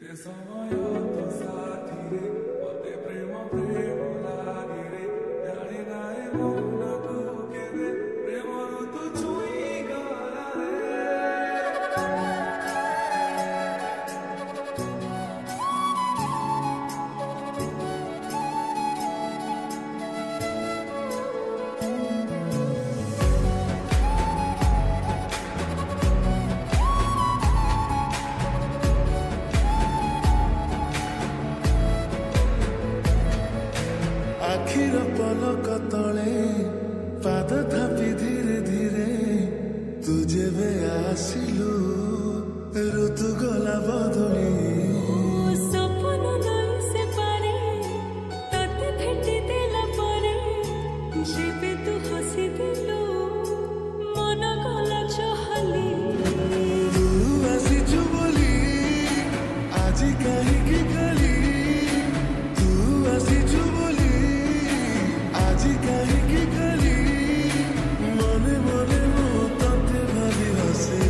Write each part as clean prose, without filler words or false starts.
ସମୟ ତ ସାଥିରେ ମତେ ପ୍ରେମ ପ୍ରେମ ଲାଗିରେ ଜାଣି ନାଏ ମନକୁ କେବେ ପ୍ରେମରୁ ତୁ ଛୁଇଁ ଗଲାରେ आखिर पलक तले पाद थापी धीरे धीरे तुझे बे आसिलु ऋतु गला बदली सपन नहीं से पारे तते भेटी देला परे जेबे तू हसी दिलु मन गला चहली तू आसिचु बोली आज कहीं की गली तू आसिचु बोली आज कहीं की गली मने मने मु तते भाभी हसे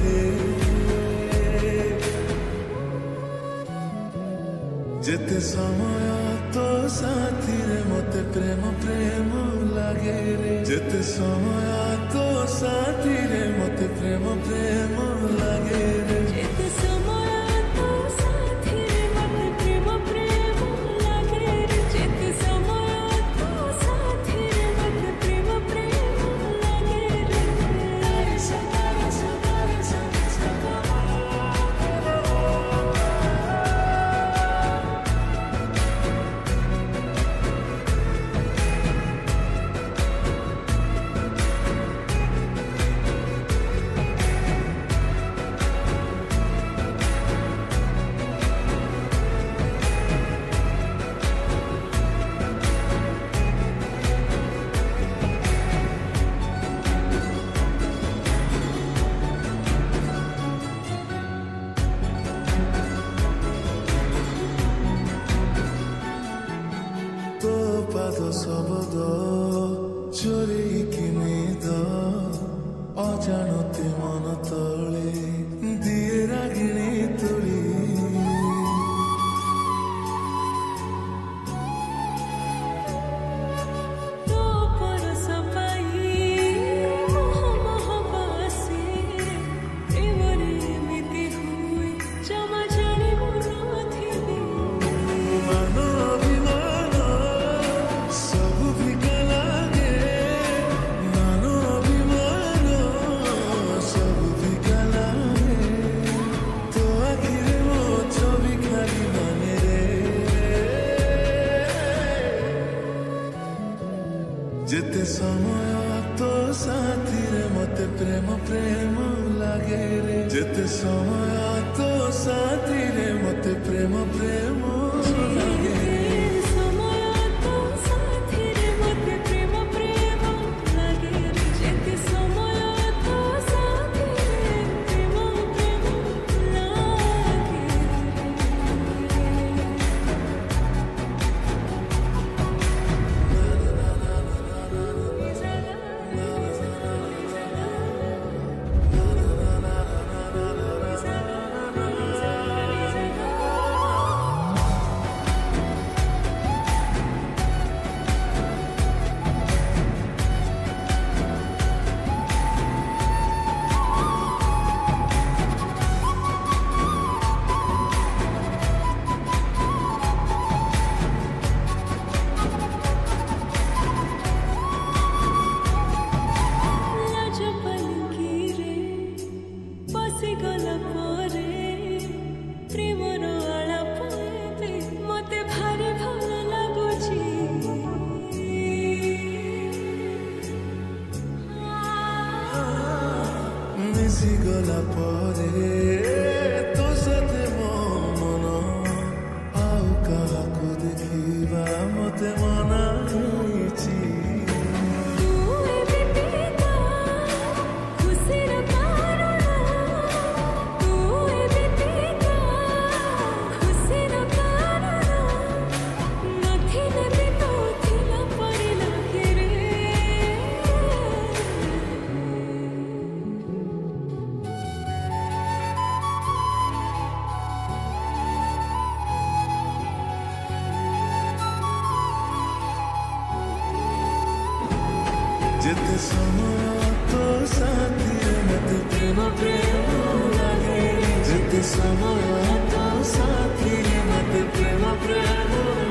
जेते समय तो साथी रे मते प्रेम प्रेम लागे रे जेते समय तो साथी रे मते प्रेम प्रेम लागे रे जेते समय तो साथी रे मते प्रेम प्रेम लागे रे जेते समय तो साथी रे मते प्रेम प्रेम लागे रे सदा सदा सदा तो पाद शब्द चोरी कि निद अजाणते मन तले दिए रागिणी तुली तो परस पाई मोह मोह बासी प्रेमरे एमिति हुए जमा जाने नथिबी मान अभिमान सब फिका लागे मान अभिमान सब फिका लागे तो आखिरे मो छवि खाली माने रे जेते समय तो साथी रे मते प्रेम प्रेम लागे रे जेते समय तो साथी रे मते प्रेम प्रेम लागे रे समय तो साथी रे मते प्रेम प्रेम लागे रे जेते समय तो साथी रे प्रेम प्रेम लागे लाज पलकी रे बसी गला परे प्रेमर आलाप एबे मते भारी भल लागुची मिसी गला परे तो साथे मो मन आउ काहाकु देखिबा मते मना होइची तू एमिति तो खुशीर कारण तू एमिति तो ଯେତେ ସମୟ ତୋ ସାଥିରେ ମତେ ପ୍ରେମ ପ୍ରେମ ଲାଗେ ଯେତେ ସମୟ ତୋ ସାଥିରେ ମତେ ପ୍ରେମ ପ୍ରେମ